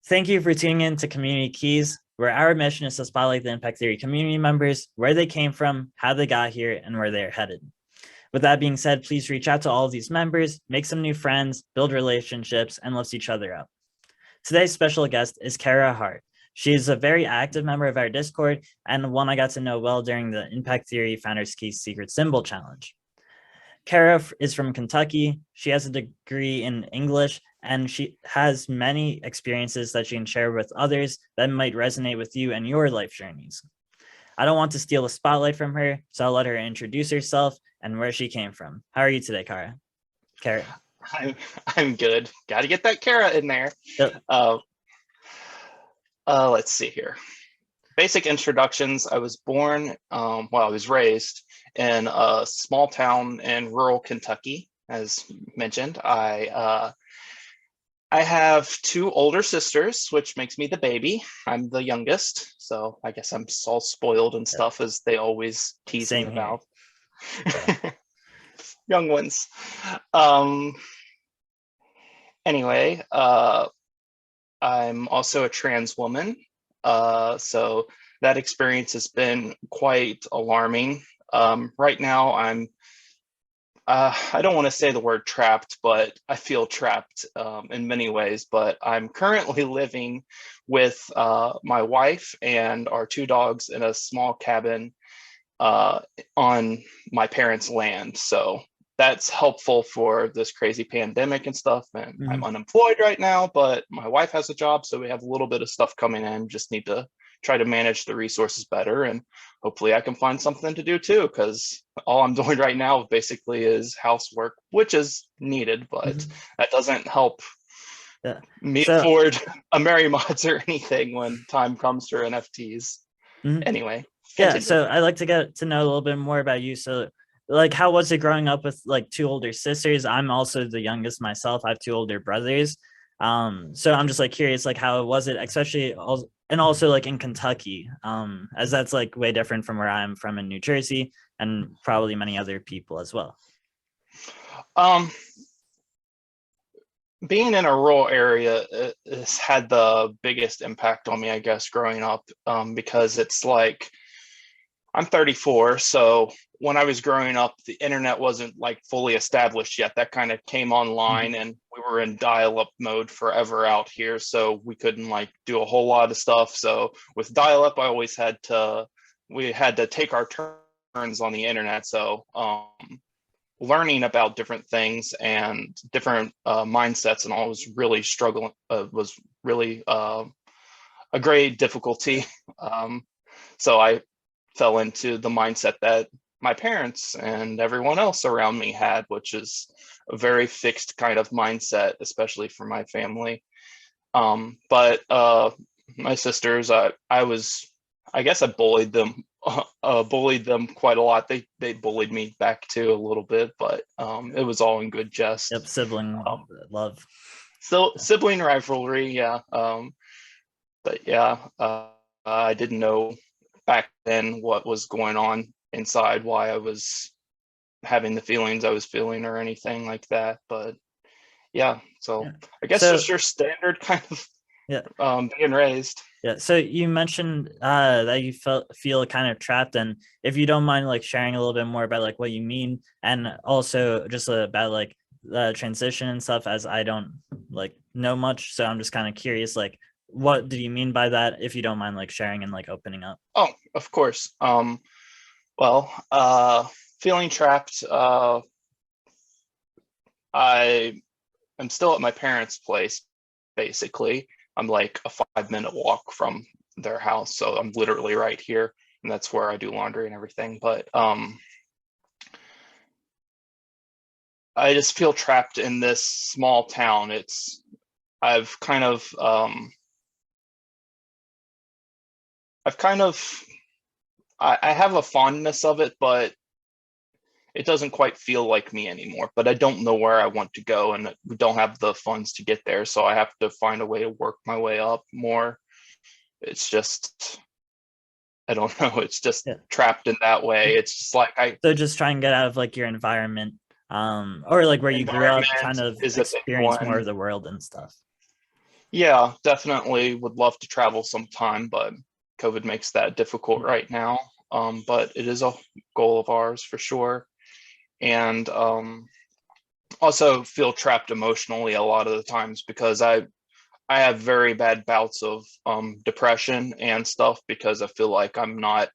Thank you for tuning in to Community Keys, where our mission is to spotlight the Impact Theory community members, where they came from, how they got here, and where they're headed. With that being said, please reach out to all of these members, make some new friends, build relationships, and lift each other up. Today's special guest is Cara Hart. She is a very active member of our Discord and one I got to know well during the Impact Theory Founders Key Secret Symbol Challenge. Cara is from Kentucky. She has a degree in English and she has many experiences that she can share with others that might resonate with you and your life journeys. I don't want to steal the spotlight from her, so I'll let her introduce herself and where she came from. How are you today, Cara? I'm good. Got to get that Cara in there. Yep. Let's see here. Basic introductions. I was born, I was raised in a small town in rural Kentucky, as mentioned. I have two older sisters, which makes me the baby. I'm the youngest, so I guess I'm all spoiled and stuff, as they always tease me about. Young ones. Anyway, I'm also a trans woman, so that experience has been quite alarming. Right now, I don't want to say the word trapped, but I feel trapped in many ways. But I'm currently living with my wife and our two dogs in a small cabin on my parents' land. So that's helpful for this crazy pandemic and stuff. And I'm unemployed right now, but my wife has a job, so we have a little bit of stuff coming in. Just need to try to manage the resources better, and hopefully I can find something to do too, because all I'm doing right now basically is housework, which is needed, but that doesn't help me afford a Merry Mods or anything when time comes for NFTs. Anyway. Continue. Yeah, so I'd like to get to know a little bit more about you. So like, how was it growing up with like two older sisters? I'm also the youngest myself. I have two older brothers. So I'm just like curious, like how was it, especially and also like in Kentucky, as that's like way different from where I'm from in New Jersey and probably many other people as well. Being in a rural area has had the biggest impact on me, I guess, growing up, because it's like, I'm 34, so when I was growing up, the internet wasn't like fully established yet. That kind of came online, and we were in dial-up mode forever out here, so we couldn't like do a whole lot of stuff. So with dial-up, we had to take our turns on the internet. So learning about different things and different mindsets and all was really a great difficulty. So I fell into the mindset that my parents and everyone else around me had, which is a very fixed kind of mindset, especially for my family. But my sisters, I guess I bullied them quite a lot. They bullied me back too a little bit, but it was all in good jest. Yep, sibling love. So sibling rivalry, yeah. But yeah, I didn't know back then what was going on inside, why I was having the feelings I was feeling or anything like that. But yeah, so I guess just your standard kind of being raised. Yeah. So you mentioned that you feel kind of trapped, and if you don't mind like sharing a little bit more about like what you mean, and also just about like the transition and stuff, as I don't like know much, so I'm just kind of curious, like what do you mean by that, if you don't mind like sharing and like opening up? Oh, of course. Feeling trapped, I am still at my parents' place, basically. I'm like a 5-minute walk from their house, so I'm literally right here, and that's where I do laundry and everything. But I just feel trapped in this small town. I've kind of I have a fondness of it, but it doesn't quite feel like me anymore. But I don't know where I want to go, and we don't have the funds to get there, so I have to find a way to work my way up more. It's just, I don't know, it's just trapped in that way. It's just like so just try and get out of like your environment, or like where you grew up, kind of experience more of the world and stuff. Yeah, definitely would love to travel sometime, but COVID makes that difficult right now. But it is a goal of ours for sure. And also feel trapped emotionally a lot of the times because I have very bad bouts of depression and stuff because I feel like I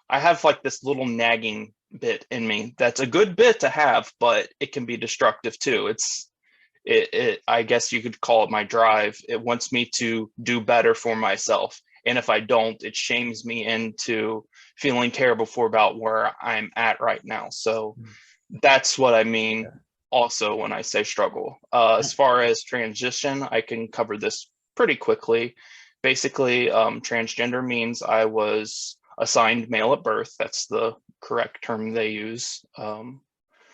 have like this little nagging bit in me that's a good bit to have, but it can be destructive too. It I guess you could call it my drive. It wants me to do better for myself. And if I don't, it shames me into feeling terrible for about where I'm at right now. So Mm. that's what I mean Yeah. also when I say struggle. As far as transition, I can cover this pretty quickly. Basically, transgender means I was assigned male at birth. That's the correct term they use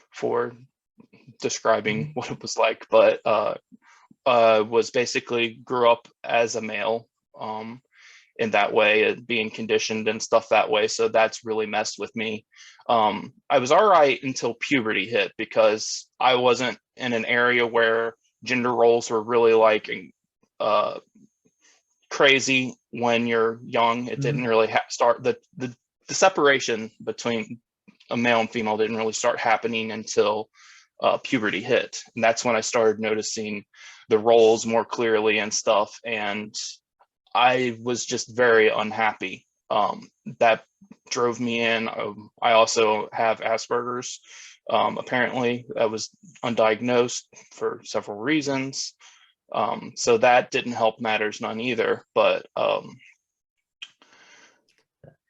for describing Mhm. what it was like, but was basically grew up as a male um, in that way, being conditioned and stuff that way. So that's really messed with me. I was all right until puberty hit because I wasn't in an area where gender roles were really like uh, crazy when you're young. It didn't Mhm. really start the separation between a male and female didn't really start happening until puberty hit, and that's when I started noticing the roles more clearly and stuff. And I was just very unhappy. That drove me in. I also have Asperger's. Apparently, that was undiagnosed for several reasons. So that didn't help matters none either. But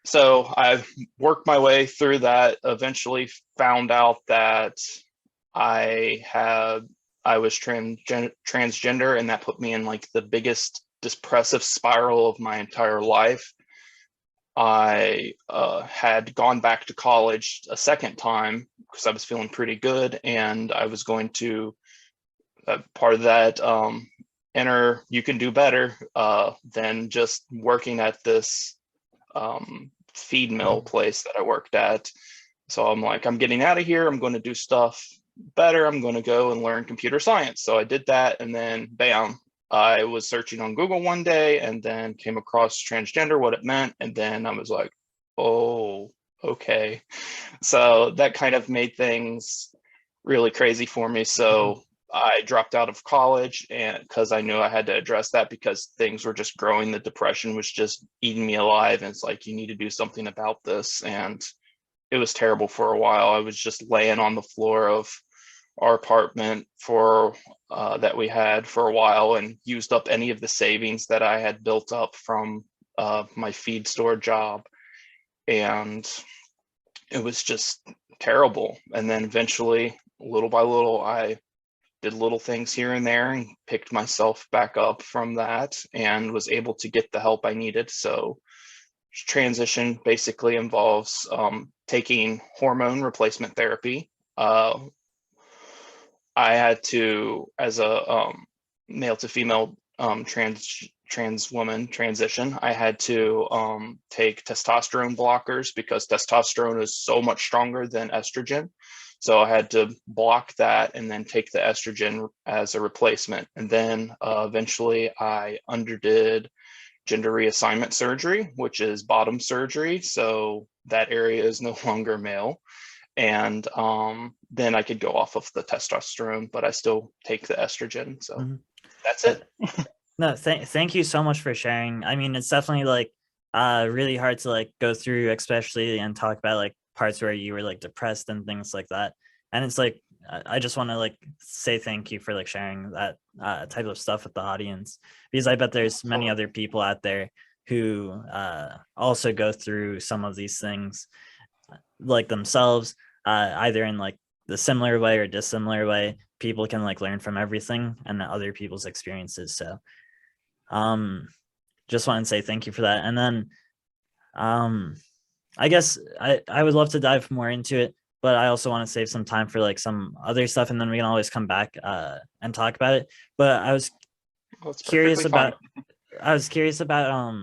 so I worked my way through that. Eventually, found out that I had I was transgender, and that put me in like the biggest depressive spiral of my entire life. I had gone back to college a second time because I was feeling pretty good, and I was going to part of that inner you can do better than just working at this feed mill Mhm. place that I worked at. So I'm like, I'm getting out of here. I'm going to do stuff better. I'm going to go and learn computer science. So I did that, and then bam, I was searching on Google one day and then came across transgender, what it meant, and then I was like, oh, okay. So that kind of made things really crazy for me. Mhm. So I dropped out of college and because I knew I had to address that because things were just growing. The depression was just eating me alive. And it's like, you need to do something about this. And it was terrible for a while. I was just laying on the floor of our apartment for that we had for a while and used up any of the savings that I had built up from my feed store job. And it was just terrible. And then eventually, little by little, I did little things here and there and picked myself back up from that and was able to get the help I needed. So transition basically involves taking hormone replacement therapy. Uh, I had to, as a male to female trans woman transition, I had to take testosterone blockers because testosterone is so much stronger than estrogen. So I had to block that and then take the estrogen as a replacement. And then eventually I underdid gender reassignment surgery, which is bottom surgery. So that area is no longer male. And then I could go off of the testosterone, but I still take the estrogen. So Mhm. that's Uh, it. No, thank you so much for sharing. I mean, it's definitely like really hard to like go through, especially and talk about like parts where you were like depressed and things like that. And it's like I just want to like say thank you for like sharing that type of stuff with the audience because I bet there's many So, other people out there who also go through some of these things like themselves, either in like the similar way or dissimilar way. People can like learn from everything and other people's experiences. So um, just want to say thank you for that. And then um, I guess I would love to dive more into it, but I also want to save some time for like some other stuff, and then we can always come back and talk about it. But that's curious perfectly fine. about I was curious about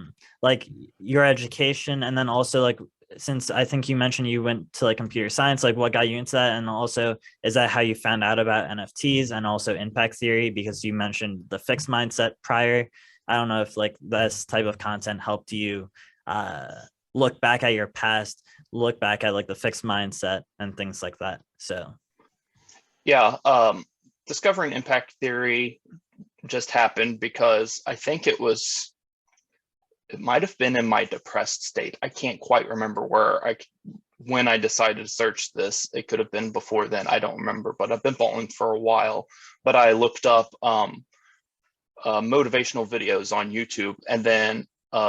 like your education, and then also like since I think you mentioned you went to like computer science, like what got you into that? And also, is that how you found out about NFTs and also impact theory? Because you mentioned the fixed mindset prior. I don't know if like this type of content helped you uh, look back at your past, look back at like the fixed mindset and things like that. So, Yeah, discovering impact theory just happened because I think it might have been in my depressed state. I can't quite remember when I decided to search this. It could have been before then. I don't remember, but I've been following for a while. But I looked up motivational videos on YouTube, and then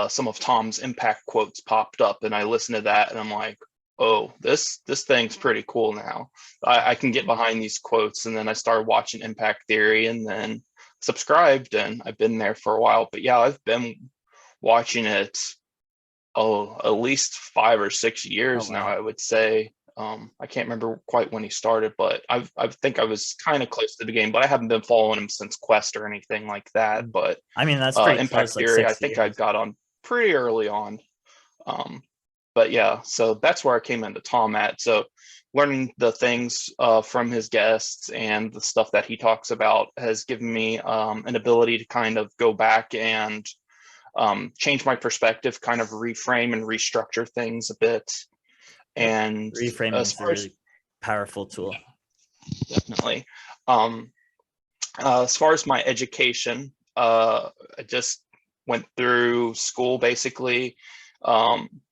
some of Tom's impact quotes popped up, and I listened to that, and I'm like, oh, this thing's pretty cool now. I can get behind these quotes, and then I started watching impact theory, and then subscribed, and I've been there for a while. But yeah, I've been watching it at least 5 or 6 years oh now, wow. I would say. I can't remember quite when he started, but I think I was kind of close to the game, but I haven't been following him since Quest or anything like that. But I mean, that's pretty Impact close, like Theory, I six think I years. got on pretty early on. Um, but yeah, so that's where I came into Tom at. So learning the things from his guests and the stuff that he talks about has given me an ability to kind of go back and change my perspective, kind of reframe and restructure things a bit. Yep. And Reframing as is a far as really powerful tool. definitely, as far as my education, I just went through school basically.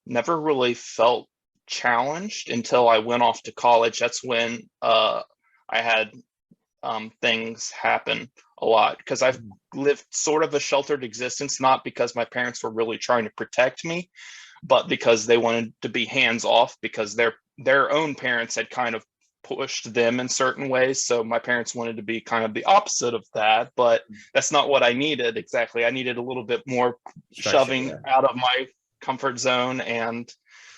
Never really felt challenged until I went off to college. That's when I had things happen a lot because I've lived sort of a sheltered existence, not because my parents were really trying to protect me, but because they wanted to be hands off because their own parents had kind of pushed them in certain ways. So my parents wanted to be kind of the opposite of that, but that's not what I needed exactly. I needed a little bit more Structure, shoving yeah. out of my comfort zone and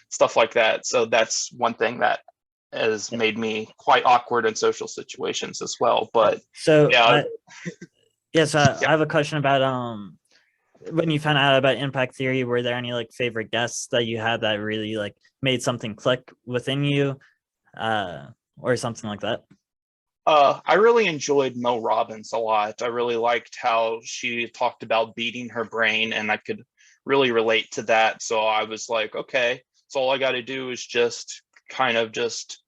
stuff like that. So that's one thing that has Yeah. made me quite awkward in social situations as well. Yeah. But So yeah, I yeah. have a question about when you found out about impact theory, were there any like favorite guests that you had that really like made something click within you, uh, or something like that? I really enjoyed Mel Robbins a lot. I really liked how she talked about beating her brain, and I could really relate to that. So I was like, okay, so all I got to do is just kind of just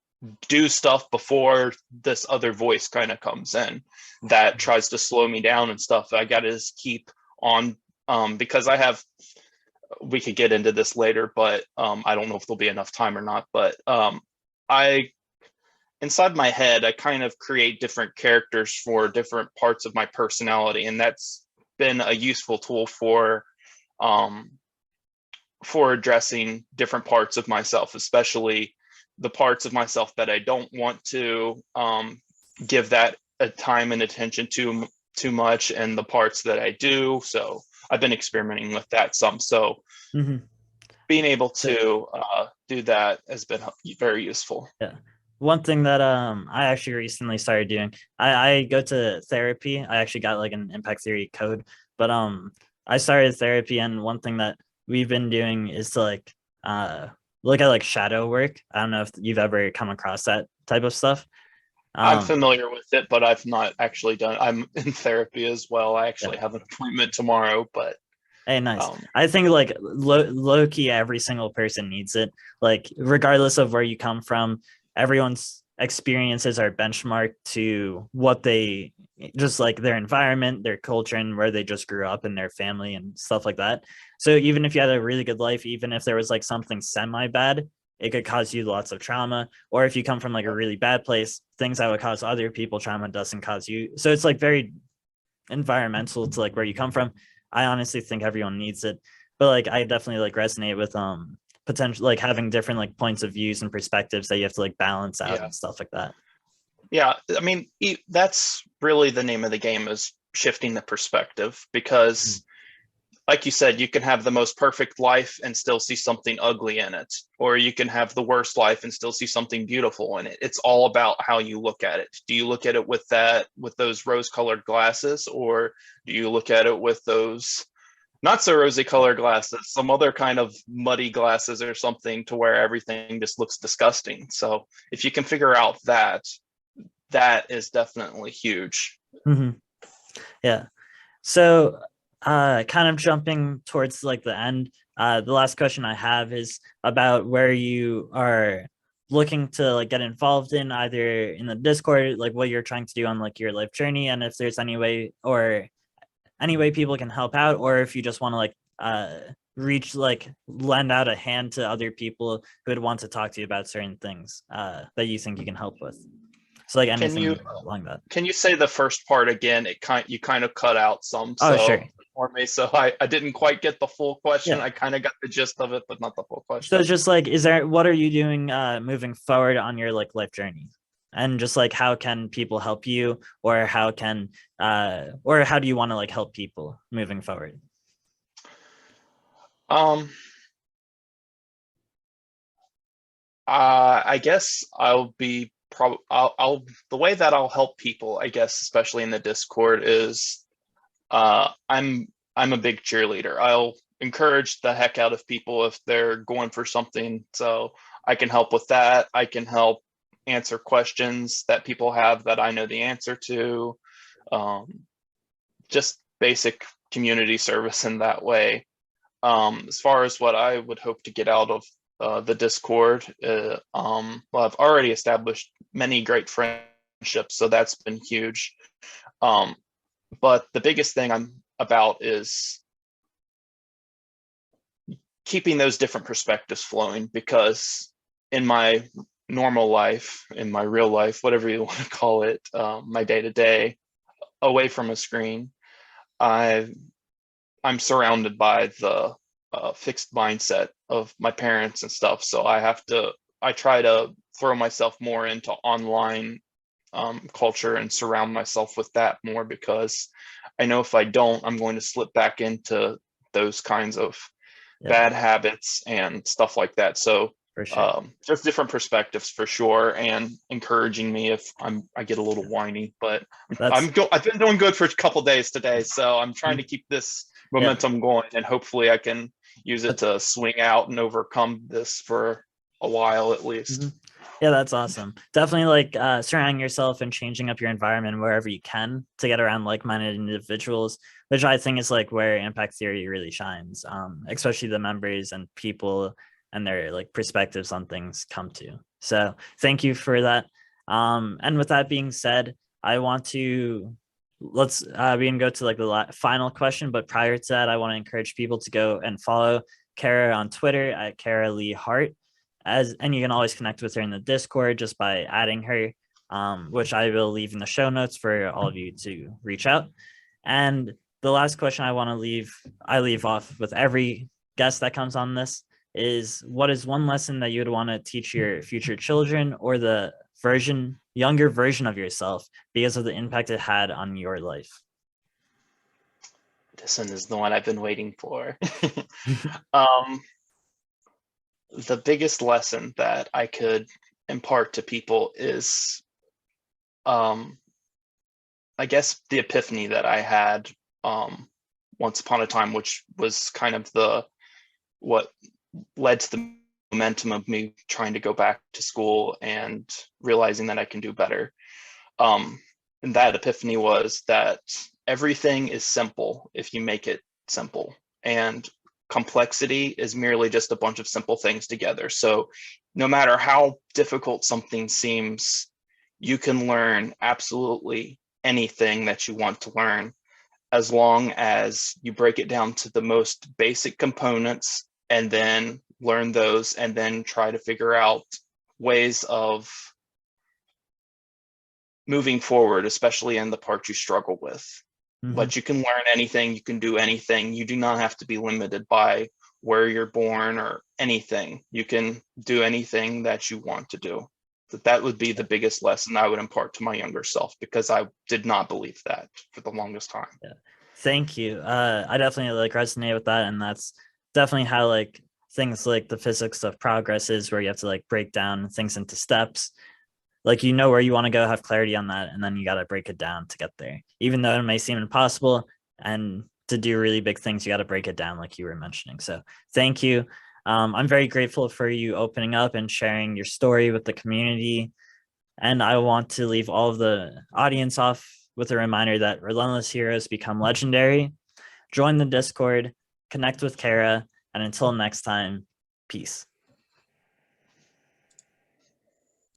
do stuff before this other voice kind of comes in that tries to slow me down and stuff. I got to just keep on because we could get into this later, but I don't know if there'll be enough time or not. But I inside my head, I kind of create different characters for different parts of my personality, and that's been a useful tool um, for addressing different parts of myself, especially the parts of myself that I don't want to give that a time and attention to too much, and the parts that I do. So I've been experimenting with that some. So Mm-hmm. being able So to do that has been very useful. yeah. One thing that I actually recently started doing, I go to therapy. I actually got like an impact theory code, but I started therapy, and one thing that we've been doing is to like look at like shadow work. I don't know if you've ever come across that type of stuff. I'm Um familiar with it, but I've not actually done. I'm in therapy as well. I yeah. actually have an appointment tomorrow, but Hey, nice. um, I think like low key, every single person needs it. Like, regardless of where you come from, everyone's experiences are benchmarked to what they just like their environment, their culture, and where they just grew up and their family and stuff like that. So even if you had a really good life, even if there was like something semi bad, it could cause you lots of trauma. Or if you come from like a really bad place, things that would cause other people trauma doesn't cause you. So it's like very environmental to like where you come from. I honestly think everyone needs it, but like I definitely like resonate with potential like having different like points of views and perspectives that you have to like balance out yeah, and stuff like that. yeah. I mean, that's really the name of the game is shifting the perspective because, like you said, you can have the most perfect life and still see something ugly in it, or you can have the worst life and still see something beautiful in it. It's all about how you look at it. Do you look at it with those rose-colored glasses, or do you look at it with those not so rosy colored glasses, some other kind of muddy glasses or something to where everything just looks disgusting. So if you can figure out that, that is definitely huge. Mm-hmm. Yeah. So kind of jumping towards like the end, the last question I have is about where you are looking to like get involved in, either in the Discord, like what you're trying to do on like your life journey, and if there's any way or any way people can help out, or if you just want to like reach, like lend out a hand to other people who would want to talk to you about certain things that you think you can help with. So like Can anything you along that. can you say the first part again? You kind of cut out some, Oh, sure. so for me, so I didn't quite get the full question. Yeah. I kind of got the gist of it, but not the full So question. it's just like, what are you doing moving forward on your like life journey? And just like how can people help you, or how do you want to like help people moving forward? Um, I guess I'll the way that I'll help people, I guess, especially in the Discord, is I'm a big cheerleader. I'll encourage the heck out of people if they're going for something. So I can help with that. I can help answer questions that people have that I know the answer to. Um, just basic community service in that way. As far as what I would hope to get out of the Discord, well, I've already established many great friendships, so that's been huge. Um, but the biggest thing I'm about is keeping those different perspectives flowing, because in my normal life, in my real life, whatever you want to call it, my day to day, away from a screen, I I'm surrounded by the fixed mindset of my parents and stuff. So I try to throw myself more into online culture and surround myself with that more, because I know if I don't, I'm going to slip back into those kinds of Yeah, bad habits and stuff like that. So for sure. just different perspectives for sure, and encouraging me if I get a little whiny. But That's I've been doing good for a couple days today, so I'm trying to keep this yeah. momentum going, and hopefully I can use it That's, to swing out and overcome this for a while at least. mhm. Yeah, that's awesome. Definitely like surrounding yourself and changing up your environment wherever you can to get around like-minded individuals, which I think is like where impact theory really shines, especially the members and people and their like perspectives on things come to. So thank you for that. And with that being said, I want to we can go to like the final question, but prior to that, I want to encourage people to go and follow Cara on Twitter at Cara Lee Hart, and you can always connect with her in the Discord just by adding her, which I will leave in the show notes for all of you to reach out. And the last question I leave off with every guest that comes on this is, what is one lesson that you would want to teach your future children, or the younger version of yourself, because of the impact it had on your life? This one is the one I've been waiting for. um, the biggest lesson that I could impart to people is, I guess, the epiphany that I had once upon a time, which was kind of what led to the momentum of me trying to go back to school and realizing that I can do better. And that epiphany was that everything is simple if you make it simple, and complexity is merely just a bunch of simple things together. So no matter how difficult something seems, you can learn absolutely anything that you want to learn, as long as you break it down to the most basic components and then learn those, and then try to figure out ways of moving forward, especially in the part you struggle with. Mm-hmm. But you can learn anything, you can do anything. You do not have to be limited by where you're born or anything. You can do anything that you want to do. That would be the biggest lesson I would impart to my younger self, because I did not believe that for the longest time. Yeah. Thank you. I definitely like resonate with that, and that's definitely how like things like the physics of progress is, where you have to like break down things into steps. Like, you know where you want to go, have clarity on that, and then you got to break it down to get there, even though it may seem impossible. And to do really big things, you got to break it down like you were mentioning. So thank you. I'm very grateful for you opening up and sharing your story with the community. And I want to leave all of the audience off with a reminder that Relentless Heroes become legendary. Join the Discord, connect with Cara, and until next time, peace.